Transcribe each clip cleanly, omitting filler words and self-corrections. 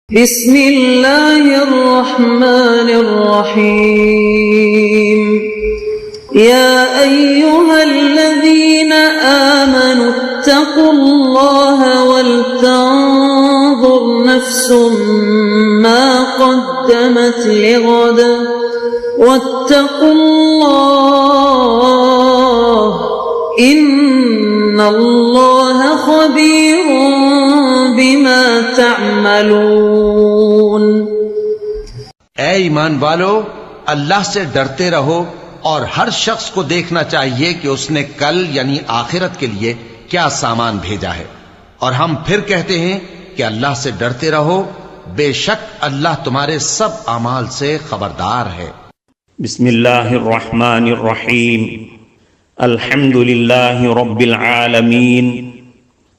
بسم اللہ الرحمن الرحیم یا ایہا الذین آمنوا اتقوا اللہ ولتنظر نفس ما قدمت لغد واتقوا اللہ ان اللہ خبیر بما تعملون۔ اے ایمان والو، اللہ سے ڈرتے رہو اور ہر شخص کو دیکھنا چاہیے کہ اس نے کل یعنی آخرت کے لیے کیا سامان بھیجا ہے، اور ہم پھر کہتے ہیں کہ اللہ سے ڈرتے رہو، بے شک اللہ تمہارے سب اعمال سے خبردار ہے۔ بسم اللہ الرحمن الرحیم، الحمد للہ رب العالمین،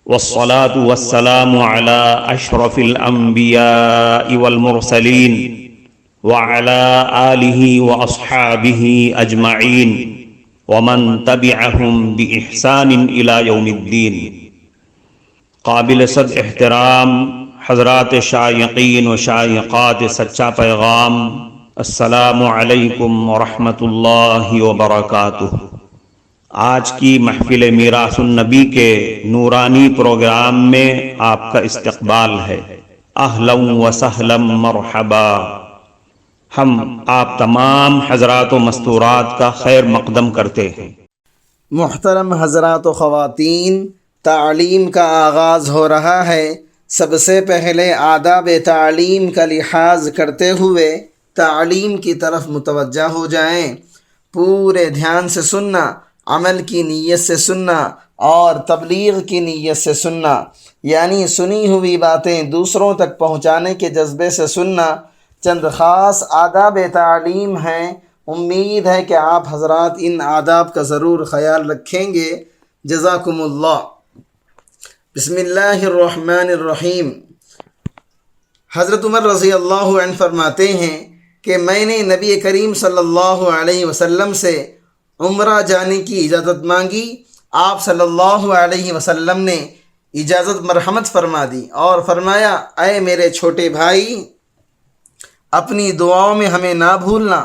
والصلاة والسلام على اشرف الانبیاء والمرسلین وعلى آلہ واصحابہ اجمعین ومن تبعہم بإحسان الى یوم الدین۔ قابل صد احترام حضرات شائقین و شائقات سچا پیغام، السلام علیکم ورحمۃ اللہ وبرکاتہ۔ آج کی محفل میراث النبی کے نورانی پروگرام میں آپ کا استقبال ہے۔ اہلا و سہلا مرحبا۔ ہم آپ تمام حضرات و مستورات کا خیر مقدم کرتے ہیں۔ محترم حضرات و خواتین، تعلیم کا آغاز ہو رہا ہے۔ سب سے پہلے آداب تعلیم کا لحاظ کرتے ہوئے تعلیم کی طرف متوجہ ہو جائیں۔ پورے دھیان سے سننا، عمل کی نیت سے سننا اور تبلیغ کی نیت سے سننا، یعنی سنی ہوئی باتیں دوسروں تک پہنچانے کے جذبے سے سننا۔ چند خاص آداب تعلیم ہیں، امید ہے کہ آپ حضرات ان آداب کا ضرور خیال رکھیں گے۔ جزاکم اللہ۔ بسم اللہ الرحمن الرحیم۔ حضرت عمر رضی اللہ عنہ فرماتے ہیں کہ میں نے نبی کریم صلی اللہ علیہ وسلم سے عمرہ جانے کی اجازت مانگی۔ آپ صلی اللہ علیہ وسلم نے اجازت مرحمت فرما دی اور فرمایا، اے میرے چھوٹے بھائی، اپنی دعاؤں میں ہمیں نہ بھولنا۔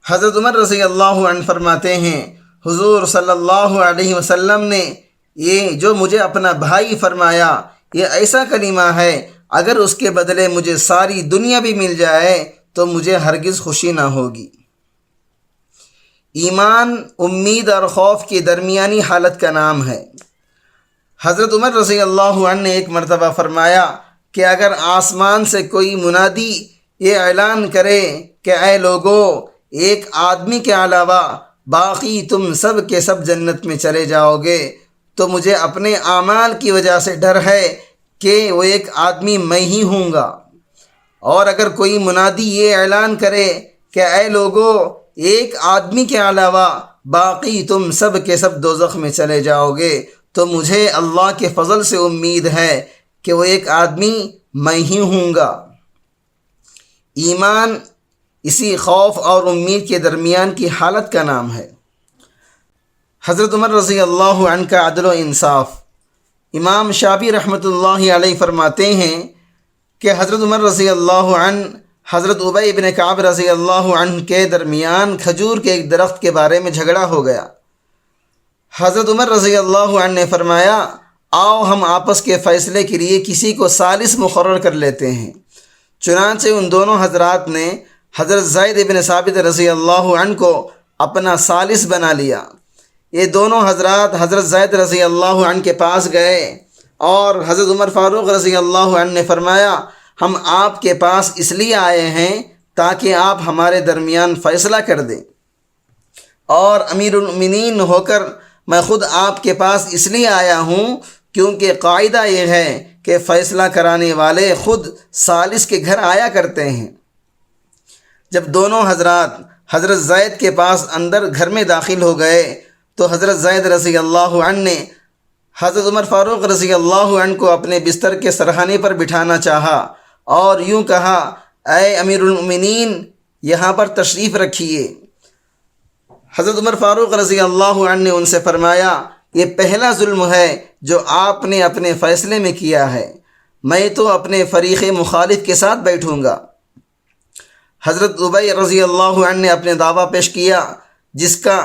حضرت عمر رضی اللہ عنہ فرماتے ہیں، حضور صلی اللہ علیہ وسلم نے یہ جو مجھے اپنا بھائی فرمایا، یہ ایسا کلمہ ہے اگر اس کے بدلے مجھے ساری دنیا بھی مل جائے تو مجھے ہرگز خوشی نہ ہوگی۔ ایمان امید اور خوف کی درمیانی حالت کا نام ہے۔ حضرت عمر رضی اللہ عنہ نے ایک مرتبہ فرمایا کہ اگر آسمان سے کوئی منادی یہ اعلان کرے کہ اے لوگو، ایک آدمی کے علاوہ باقی تم سب کے سب جنت میں چلے جاؤ گے، تو مجھے اپنے اعمال کی وجہ سے ڈر ہے کہ وہ ایک آدمی میں ہی ہوں گا۔ اور اگر کوئی منادی یہ اعلان کرے کہ اے لوگو، ایک آدمی کے علاوہ باقی تم سب کے سب دوزخ میں چلے جاؤ گے، تو مجھے اللہ کے فضل سے امید ہے کہ وہ ایک آدمی میں ہی ہوں گا۔ ایمان اسی خوف اور امید کے درمیان کی حالت کا نام ہے۔ حضرت عمر رضی اللہ عنہ کا عدل و انصاف۔ امام شافعی رحمۃ اللہ علیہ فرماتے ہیں کہ حضرت عمر رضی اللہ عنہ حضرت ابی بن کعب رضی اللہ عنہ کے درمیان کھجور کے ایک درخت کے بارے میں جھگڑا ہو گیا۔ حضرت عمر رضی اللہ عنہ نے فرمایا، آؤ ہم آپس کے فیصلے کے لیے کسی کو ثالث مقرر کر لیتے ہیں۔ چنانچہ ان دونوں حضرات نے حضرت زید بن ثابت رضی اللہ عنہ کو اپنا ثالث بنا لیا۔ یہ دونوں حضرات حضرت زید رضی اللہ عنہ کے پاس گئے اور حضرت عمر فاروق رضی اللہ عنہ نے فرمایا، ہم آپ کے پاس اس لیے آئے ہیں تاکہ آپ ہمارے درمیان فیصلہ کر دیں، اور امیر المؤمنین ہو کر میں خود آپ کے پاس اس لیے آیا ہوں کیونکہ قاعدہ یہ ہے کہ فیصلہ کرانے والے خود ثالث کے گھر آیا کرتے ہیں۔ جب دونوں حضرات حضرت زید کے پاس اندر گھر میں داخل ہو گئے تو حضرت زید رضی اللہ عنہ نے حضرت عمر فاروق رضی اللہ عنہ کو اپنے بستر کے سرحانے پر بٹھانا چاہا اور یوں کہا، اے امیر المؤمنین، یہاں پر تشریف رکھیے۔ حضرت عمر فاروق رضی اللہ عنہ نے ان سے فرمایا، یہ پہلا ظلم ہے جو آپ نے اپنے فیصلے میں کیا ہے۔ میں تو اپنے فریق مخالف کے ساتھ بیٹھوں گا۔ حضرت ابی رضی اللہ عنہ نے اپنے دعویٰ پیش کیا، جس کا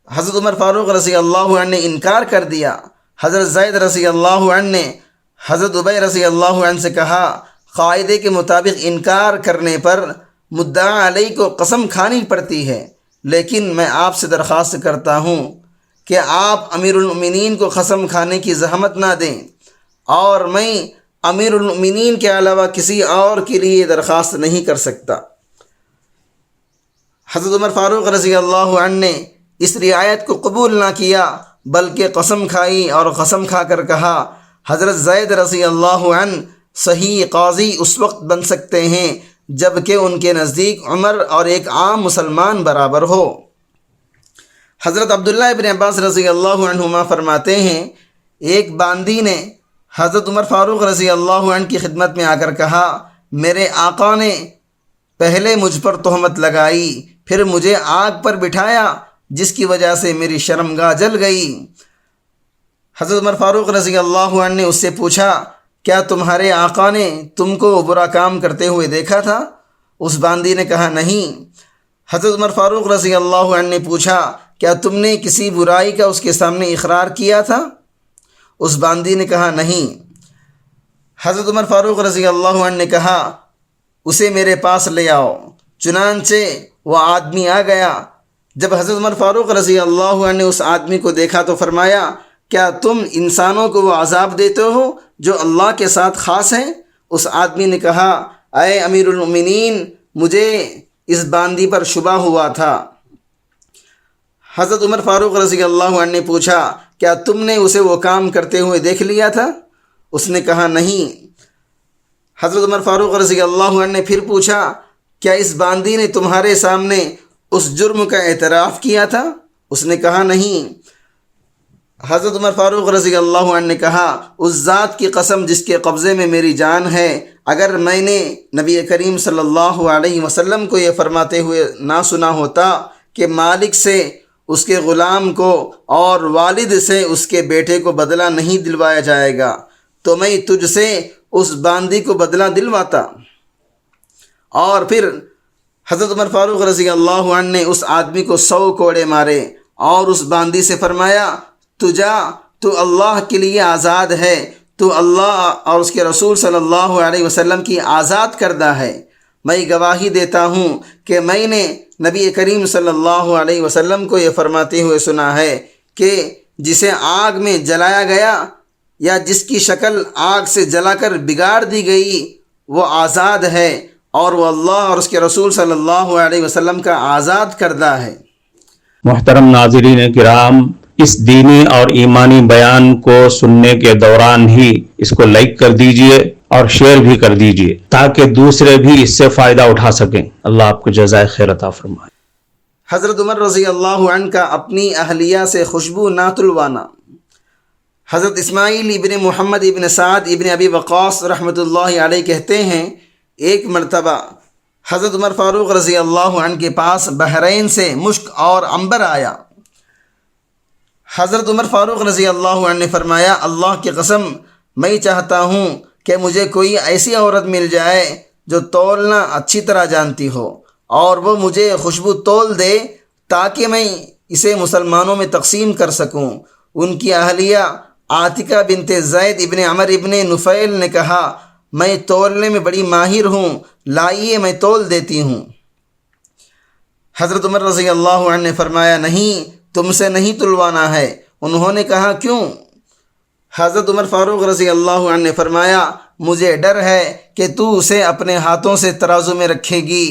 حضرت عمر فاروق رضی اللہ عنہ نے انکار کر دیا۔ حضرت زید رضی اللہ عنہ نے حضرت ابی رضی اللہ عنہ سے کہا، قاعدے کے مطابق انکار کرنے پر مدعا علیہ کو قسم کھانی پڑتی ہے، لیکن میں آپ سے درخواست کرتا ہوں کہ آپ امیر المؤمنین کو قسم کھانے کی زحمت نہ دیں، اور میں امیر المؤمنین کے علاوہ کسی اور کے لیے درخواست نہیں کر سکتا۔ حضرت عمر فاروق رضی اللہ عنہ نے اس رعایت کو قبول نہ کیا، بلکہ قسم کھائی اور قسم کھا کر کہا، حضرت زید رضی اللہ عنہ صحیح قاضی اس وقت بن سکتے ہیں جب کہ ان کے نزدیک عمر اور ایک عام مسلمان برابر ہو۔ حضرت عبداللہ ابن عباس رضی اللہ عنہما فرماتے ہیں، ایک باندی نے حضرت عمر فاروق رضی اللہ عنہ کی خدمت میں آ کر کہا، میرے آقا نے پہلے مجھ پر تہمت لگائی، پھر مجھے آگ پر بٹھایا، جس کی وجہ سے میری شرمگاہ جل گئی۔ حضرت عمر فاروق رضی اللہ عنہ نے اس سے پوچھا، کیا تمہارے آقا نے تم کو برا کام کرتے ہوئے دیکھا تھا؟ اس باندی نے کہا، نہیں۔ حضرت عمر فاروق رضی اللہ عنہ نے پوچھا، کیا تم نے کسی برائی کا اس کے سامنے اقرار کیا تھا؟ اس باندی نے کہا، نہیں۔ حضرت عمر فاروق رضی اللہ عنہ نے کہا، اسے میرے پاس لے آؤ۔ چنانچہ وہ آدمی آ گیا۔ جب حضرت عمر فاروق رضی اللہ عنہ نے اس آدمی کو دیکھا تو فرمایا، کیا تم انسانوں کو وہ عذاب دیتے ہو جو اللہ کے ساتھ خاص ہیں؟ اس آدمی نے کہا، اے امیر المؤمنین، مجھے اس باندی پر شبہ ہوا تھا۔ حضرت عمر فاروق رضی اللہ عنہ نے پوچھا، کیا تم نے اسے وہ کام کرتے ہوئے دیکھ لیا تھا؟ اس نے کہا، نہیں۔ حضرت عمر فاروق رضی اللہ عنہ نے پھر پوچھا، کیا اس باندی نے تمہارے سامنے اس جرم کا اعتراف کیا تھا؟ اس نے کہا، نہیں۔ حضرت عمر فاروق رضی اللہ عنہ نے کہا، اس ذات کی قسم جس کے قبضے میں میری جان ہے، اگر میں نے نبی کریم صلی اللہ علیہ وسلم کو یہ فرماتے ہوئے نہ سنا ہوتا کہ مالک سے اس کے غلام کو اور والد سے اس کے بیٹے کو بدلہ نہیں دلوایا جائے گا، تو میں تجھ سے اس باندی کو بدلہ دلواتا۔ اور پھر حضرت عمر فاروق رضی اللہ عنہ نے اس آدمی کو 100 کوڑے مارے اور اس باندی سے فرمایا، تو جا، تو اللہ کے لیے آزاد ہے، تو اللہ اور اس کے رسول صلی اللہ علیہ وسلم کی آزاد کردہ ہے۔ میں گواہی دیتا ہوں کہ میں نے نبی کریم صلی اللہ علیہ وسلم کو یہ فرماتے ہوئے سنا ہے کہ جسے آگ میں جلایا گیا یا جس کی شکل آگ سے جلا کر بگاڑ دی گئی وہ آزاد ہے، اور وہ اللہ اور اس کے رسول صلی اللہ علیہ وسلم کا آزاد کردہ ہے۔ محترم ناظرین کرام، اس دینی اور ایمانی بیان کو سننے کے دوران ہی اس کو لائک کر دیجئے اور شیئر بھی کر دیجئے تاکہ دوسرے بھی اس سے فائدہ اٹھا سکیں۔ اللہ آپ کو جزائے خیر عطا فرمائے۔ حضرت عمر رضی اللہ عنہ کا اپنی اہلیہ سے خوشبو نہ تلوانا۔ حضرت اسماعیل ابن محمد ابن سعد ابن ابی وقاص رحمۃ اللہ علیہ کہتے ہیں، ایک مرتبہ حضرت عمر فاروق رضی اللہ عنہ کے پاس بحرین سے مشک اور عنبر آیا۔ حضرت عمر فاروق رضی اللہ عنہ نے فرمایا، اللہ کی قسم، میں چاہتا ہوں کہ مجھے کوئی ایسی عورت مل جائے جو تولنا اچھی طرح جانتی ہو، اور وہ مجھے خوشبو تول دے تاکہ میں اسے مسلمانوں میں تقسیم کر سکوں۔ ان کی اہلیہ عاتکہ بنت زید ابن عمر ابن نفیل نے کہا، میں تولنے میں بڑی ماہر ہوں، لائیے میں تول دیتی ہوں۔ حضرت عمر رضی اللہ عنہ نے فرمایا، نہیں، تم سے نہیں تلوانا ہے۔ انہوں نے کہا، کیوں؟ حضرت عمر فاروق رضی اللہ عنہ نے فرمایا، مجھے ڈر ہے کہ تو اسے اپنے ہاتھوں سے ترازو میں رکھے گی،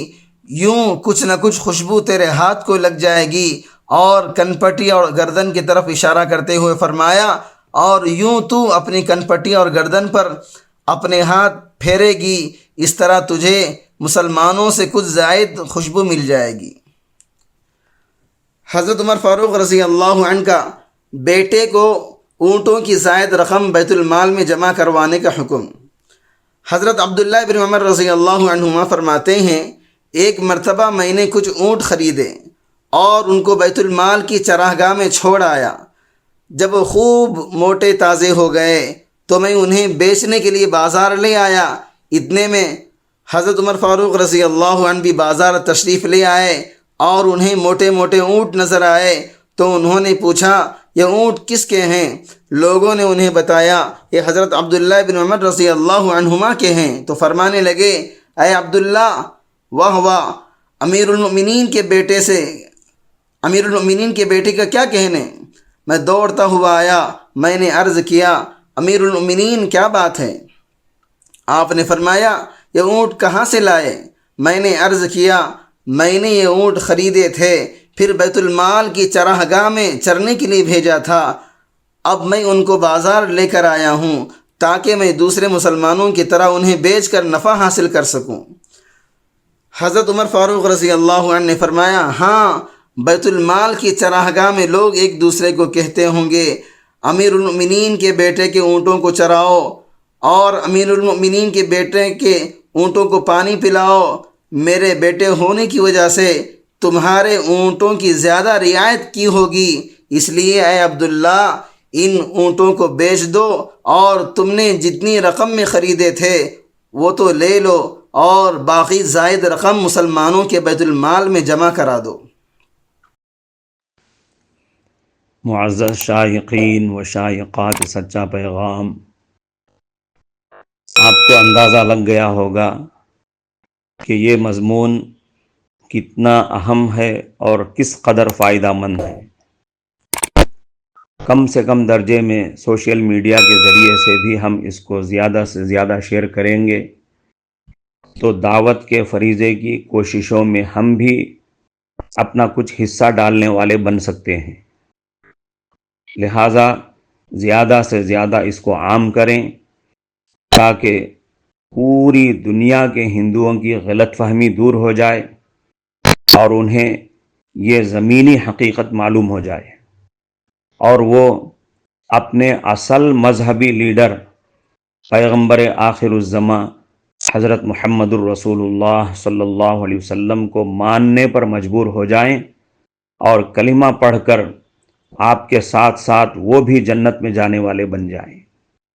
یوں کچھ نہ کچھ خوشبو تیرے ہاتھ کو لگ جائے گی۔ اور کنپٹی اور گردن کی طرف اشارہ کرتے ہوئے فرمایا، اور یوں تو اپنی کنپٹی اور گردن پر اپنے ہاتھ پھیرے گی، اس طرح تجھے مسلمانوں سے کچھ زائد خوشبو مل جائے گی۔ حضرت عمر فاروق رضی اللہ عنہ کا بیٹے کو اونٹوں کی زائد رقم بیت المال میں جمع کروانے کا حکم۔ حضرت عبداللہ بن عمر رضی اللہ عنہما فرماتے ہیں، ایک مرتبہ میں نے کچھ اونٹ خریدے اور ان کو بیت المال کی چراگاہ میں چھوڑ آیا۔ جب وہ خوب موٹے تازے ہو گئے تو میں انہیں بیچنے کے لیے بازار لے آیا۔ اتنے میں حضرت عمر فاروق رضی اللہ عنہ بھی بازار تشریف لے آئے اور انہیں موٹے موٹے اونٹ نظر آئے، تو انہوں نے پوچھا یہ اونٹ کس کے ہیں؟ لوگوں نے انہیں بتایا یہ حضرت عبداللہ بن عمر رضی اللہ عنہما کے ہیں۔ تو فرمانے لگے اے عبداللہ، واہ واہ، امیر المؤمنین کے بیٹے کا کیا کہنے؟ میں دوڑتا ہوا آیا، میں نے عرض کیا امیر المؤمنین کیا بات ہے؟ آپ نے فرمایا یہ اونٹ کہاں سے لائے؟ میں نے عرض کیا میں نے یہ اونٹ خریدے تھے، پھر بیت المال کی چراگاہ میں چرنے کے لیے بھیجا تھا، اب میں ان کو بازار لے کر آیا ہوں تاکہ میں دوسرے مسلمانوں کی طرح انہیں بیچ کر نفع حاصل کر سکوں۔ حضرت عمر فاروق رضی اللہ عنہ نے فرمایا ہاں، بیت المال کی چراگاہ میں لوگ ایک دوسرے کو کہتے ہوں گے امیر المؤمنین کے بیٹے کے اونٹوں کو چراؤ اور امیر المؤمنین کے بیٹے کے اونٹوں کو پانی پلاؤ، میرے بیٹے ہونے کی وجہ سے تمہارے اونٹوں کی زیادہ رعایت کی ہوگی، اس لیے اے عبداللہ ان اونٹوں کو بیچ دو اور تم نے جتنی رقم میں خریدے تھے وہ تو لے لو اور باقی زائد رقم مسلمانوں کے بیت المال میں جمع کرا دو۔ معزز شائقین و شائقات سچا پیغام، آپ کو اندازہ لگ گیا ہوگا کہ یہ مضمون کتنا اہم ہے اور کس قدر فائدہ مند ہے۔ کم سے کم درجے میں سوشل میڈیا کے ذریعے سے بھی ہم اس کو زیادہ سے زیادہ شیئر کریں گے تو دعوت کے فریضے کی کوششوں میں ہم بھی اپنا کچھ حصہ ڈالنے والے بن سکتے ہیں۔ لہٰذا زیادہ سے زیادہ اس کو عام کریں تاکہ پوری دنیا کے ہندوؤں کی غلط فہمی دور ہو جائے اور انہیں یہ زمینی حقیقت معلوم ہو جائے اور وہ اپنے اصل مذہبی لیڈر پیغمبر آخر الزماں حضرت محمد الرسول اللہ صلی اللہ علیہ وسلم کو ماننے پر مجبور ہو جائیں اور کلمہ پڑھ کر آپ کے ساتھ ساتھ وہ بھی جنت میں جانے والے بن جائیں۔